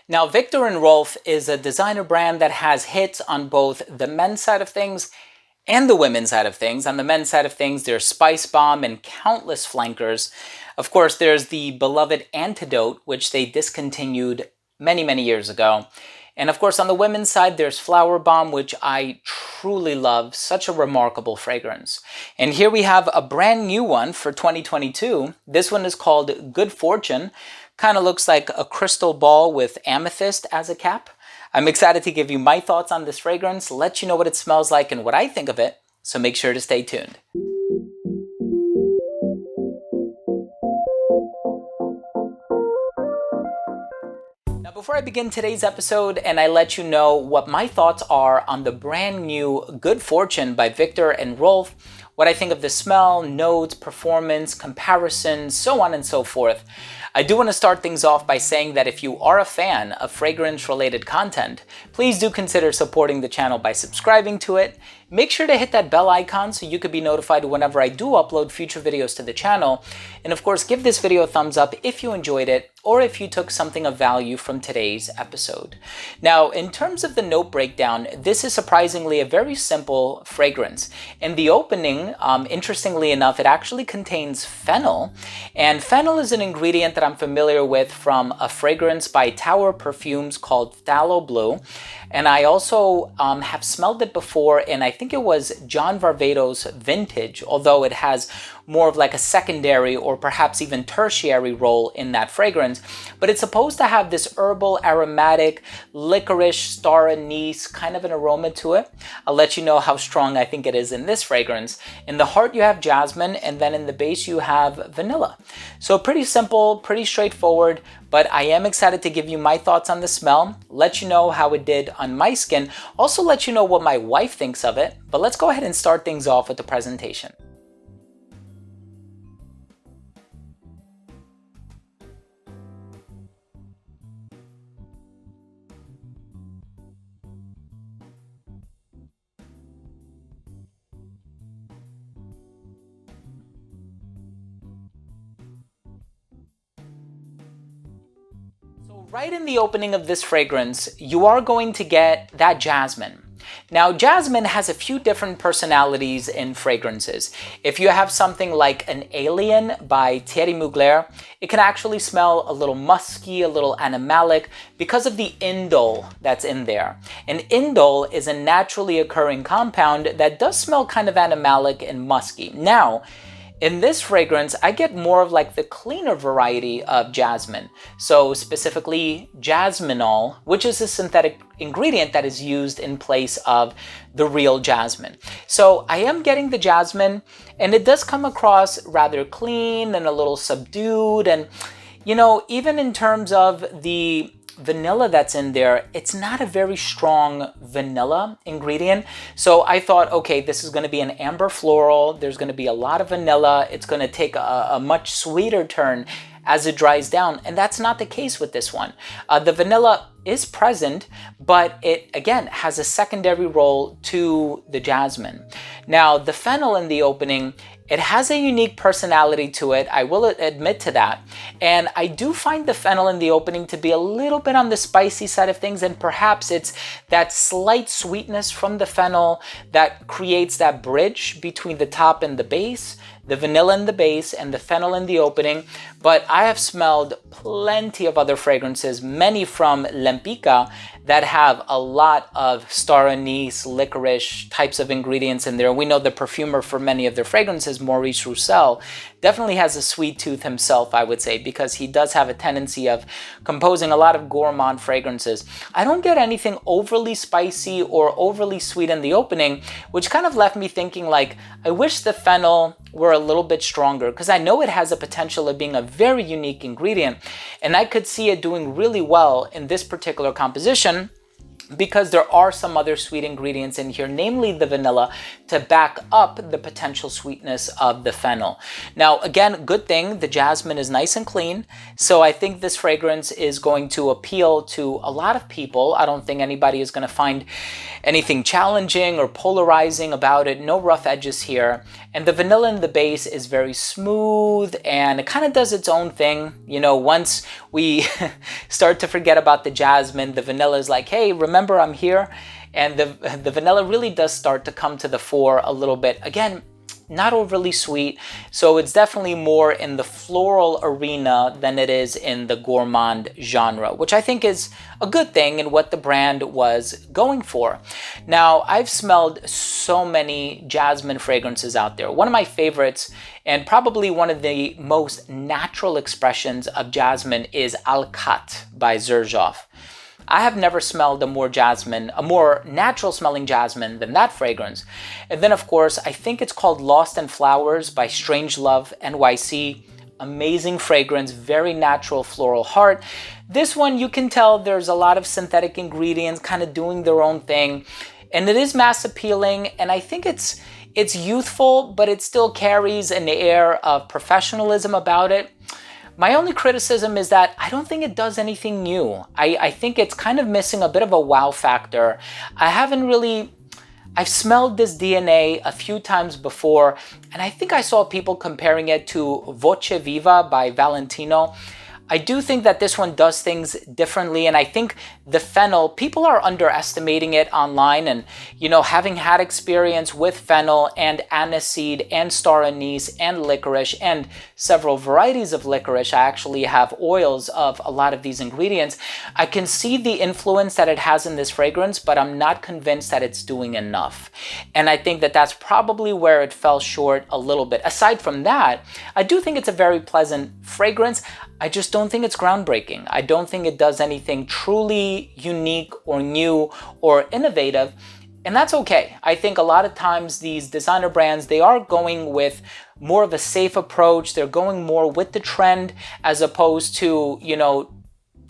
Now, Viktor Rolf is a designer brand that has hits on both the men's side of things and the women's side of things. On the men's side of things, there's Spice Bomb and countless flankers. Of course, there's the beloved Antidote, which they discontinued many, many years ago. And of course, on the women's side, there's Flower Bomb, which I truly love. Such a remarkable fragrance. And here we have a brand new one for 2022. This one is called Good Fortune. Kind of looks like a crystal ball with amethyst as a cap. I'm excited to give you my thoughts on this fragrance, let you know what it smells like and what I think of it, so make sure to stay tuned. Now, before I begin today's episode and I let you know what my thoughts are on the brand new Good Fortune by Viktor Rolf, what I think of the smell, notes, performance, comparisons, so on and so forth, I do want to start things off by saying that if you are a fan of fragrance-related content, please do consider supporting the channel by subscribing to it. Make sure to hit that bell icon so you could be notified whenever I do upload future videos to the channel. And of course, give this video a thumbs up if you enjoyed it or if you took something of value from today's episode. Now, in terms of the note breakdown, this is surprisingly a very simple fragrance. In the opening, interestingly enough, it actually contains fennel. And fennel is an ingredient that I'm familiar with from a fragrance by Tower Perfumes called Phthalo Blue. And I also have smelled it before, and I think it was John Varvatos Vintage, although it has more of like a secondary or perhaps even tertiary role in that fragrance. But it's supposed to have this herbal, aromatic, licorice, star anise kind of an aroma to it. I'll let you know how strong I think it is in this fragrance. In the heart you have jasmine, and then in the base you have vanilla. So pretty simple, pretty straightforward, but I am excited to give you my thoughts on the smell, let you know how it did on my skin, also let you know what my wife thinks of it. But let's go ahead and start things off with the presentation. Right in the opening of this fragrance, you are going to get that jasmine. Now, jasmine has a few different personalities in fragrances. If you have something like an Alien by Thierry Mugler, it can actually smell a little musky, a little animalic because of the indole that's in there. And indole is a naturally occurring compound that does smell kind of animalic and musky. Now, in this fragrance, I get more of like the cleaner variety of jasmine. So specifically jasminol, which is a synthetic ingredient that is used in place of the real jasmine. So I am getting the jasmine, and it does come across rather clean and a little subdued. And, you know, even in terms of the vanilla that's in there, it's not a very strong vanilla ingredient. So I thought, okay, this is going to be an amber floral. There's going to be a lot of vanilla. It's going to take a much sweeter turn as it dries down. And that's not the case with this one. The vanilla is present, but it again has a secondary role to the jasmine. Now, the fennel in the opening, it has a unique personality to it, I will admit to that. And I do find the fennel in the opening to be a little bit on the spicy side of things, and perhaps it's that slight sweetness from the fennel that creates that bridge between the top and the base, the vanilla in the base and the fennel in the opening. But I have smelled plenty of other fragrances, many from Lempicka, that have a lot of star anise, licorice types of ingredients in there. We know the perfumer for many of their fragrances, Maurice Roussel, definitely has a sweet tooth himself, I would say, because he does have a tendency of composing a lot of gourmand fragrances. I don't get anything overly spicy or overly sweet in the opening, which kind of left me thinking like, I wish the fennel were a little bit stronger, because I know it has a potential of being a very unique ingredient, and I could see it doing really well in this particular composition. because there are some other sweet ingredients in here, namely the vanilla, to back up the potential sweetness of the fennel. Now, again, good thing, the jasmine is nice and clean, so I think this fragrance is going to appeal to a lot of people. I don't think anybody is going to find anything challenging or polarizing about it. No rough edges here. And the vanilla in the base is very smooth, and it kind of does its own thing. You know, once we start to forget about the jasmine, the vanilla is like, hey, remember I'm here. And the vanilla really does start to come to the fore a little bit. Again, not overly sweet, so it's definitely more in the floral arena than it is in the gourmand genre, which I think is a good thing and what the brand was going for. Now, I've smelled so many jasmine fragrances out there. One of my favorites, and probably one of the most natural expressions of jasmine, is Al-Kat by Xerjoff. I have never smelled a more natural smelling jasmine than that fragrance. And then, of course, I think it's called Lost in Flowers by Strangelove NYC. Amazing fragrance, very natural floral heart. This one, you can tell there's a lot of synthetic ingredients kind of doing their own thing. And it is mass appealing, and I think it's youthful, but it still carries an air of professionalism about it. My only criticism is that I don't think it does anything new. I think it's kind of missing a bit of a wow factor. I've smelled this DNA a few times before, and I think I saw people comparing it to Voce Viva by Valentino. I do think that this one does things differently, and I think the fennel, people are underestimating it online, and you know, having had experience with fennel and aniseed and star anise and licorice and several varieties of licorice, I actually have oils of a lot of these ingredients. I can see the influence that it has in this fragrance, but I'm not convinced that it's doing enough. And I think that that's probably where it fell short a little bit. Aside from that, I do think it's a very pleasant fragrance. I just don't think it's groundbreaking. I don't think it does anything truly unique or new or innovative, and that's okay. I think a lot of times these designer brands, they are going with more of a safe approach. They're going more with the trend as opposed to, you know,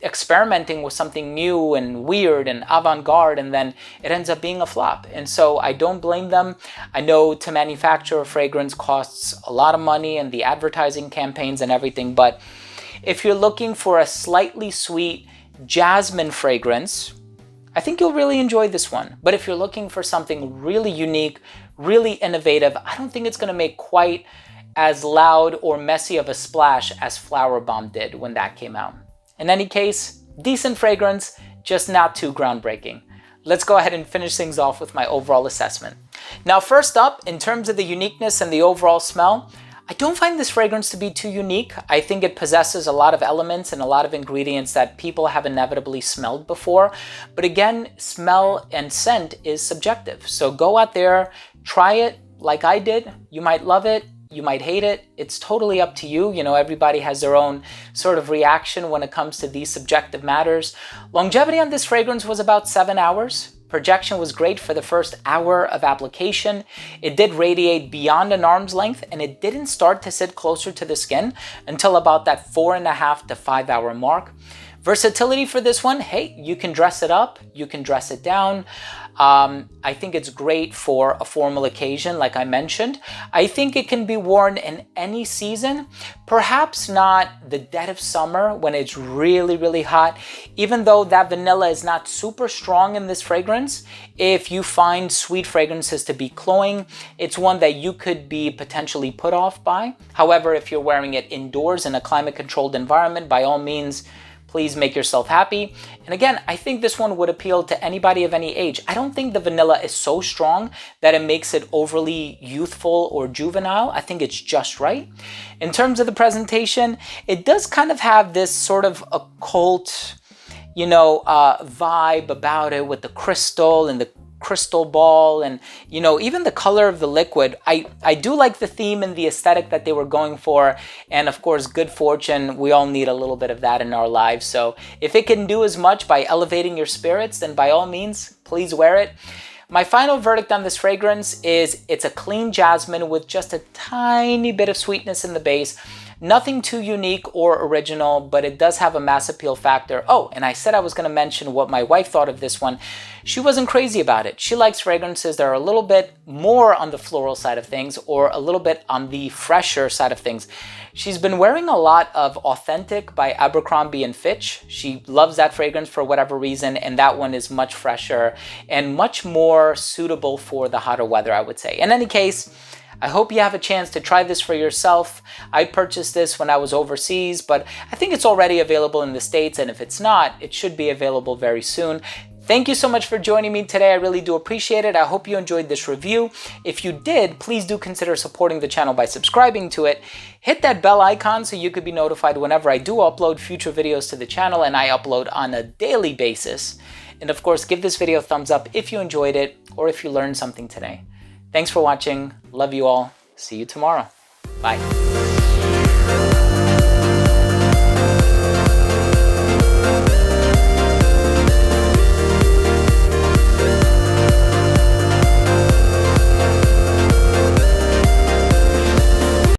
experimenting with something new and weird and avant-garde, and then it ends up being a flop. And so I don't blame them. I know to manufacture a fragrance costs a lot of money, and the advertising campaigns and everything, but if you're looking for a slightly sweet jasmine fragrance, I think you'll really enjoy this one. But if you're looking for something really unique, really innovative, I don't think it's going to make quite as loud or messy of a splash as Flower Bomb did when that came out. In any case, decent fragrance, just not too groundbreaking. Let's go ahead and finish things off with my overall assessment. Now, first up, in terms of the uniqueness and the overall smell, I don't find this fragrance to be too unique. I think it possesses a lot of elements and a lot of ingredients that people have inevitably smelled before. But again, smell and scent is subjective. So go out there, try it like I did. You might love it, you might hate it. It's totally up to you. You know, everybody has their own sort of reaction when it comes to these subjective matters. Longevity on this fragrance was about 7 hours. Projection was great for the first hour of application. It did radiate beyond an arm's length, and it didn't start to sit closer to the skin until about that 4.5 to 5 hour mark. Versatility for this one, hey, you can dress it up, you can dress it down. I think it's great for a formal occasion, like I mentioned. I think it can be worn in any season, perhaps not the dead of summer when it's really, really hot. Even though that vanilla is not super strong in this fragrance, if you find sweet fragrances to be cloying, it's one that you could be potentially put off by. However, if you're wearing it indoors in a climate-controlled environment, by all means, please make yourself happy. And again, I think this one would appeal to anybody of any age. I don't think the vanilla is so strong that it makes it overly youthful or juvenile. I think it's just right. In terms of the presentation, it does kind of have this sort of occult, you know, vibe about it with the crystal and the crystal ball, and you know, even the color of the liquid. I do like the theme and the aesthetic that they were going for, and of course good fortune, we all need a little bit of that in our lives. So if it can do as much by elevating your spirits, then by all means, please wear it. My final verdict on this fragrance is it's a clean jasmine with just a tiny bit of sweetness in the base. Nothing too unique or original, but it does have a mass appeal factor. Oh, and I said I was going to mention what my wife thought of this one. She wasn't crazy about it. She likes fragrances that are a little bit more on the floral side of things or a little bit on the fresher side of things. She's been wearing a lot of Authentic by Abercrombie & Fitch. She loves that fragrance for whatever reason, and that one is much fresher and much more suitable for the hotter weather, I would say. In any case, I hope you have a chance to try this for yourself. I purchased this when I was overseas, but I think it's already available in the States, and if it's not, it should be available very soon. Thank you so much for joining me today. I really do appreciate it. I hope you enjoyed this review. If you did, please do consider supporting the channel by subscribing to it. Hit that bell icon so you could be notified whenever I do upload future videos to the channel, and I upload on a daily basis. And of course, give this video a thumbs up if you enjoyed it or if you learned something today. Thanks for watching. Love you all. See you tomorrow. Bye.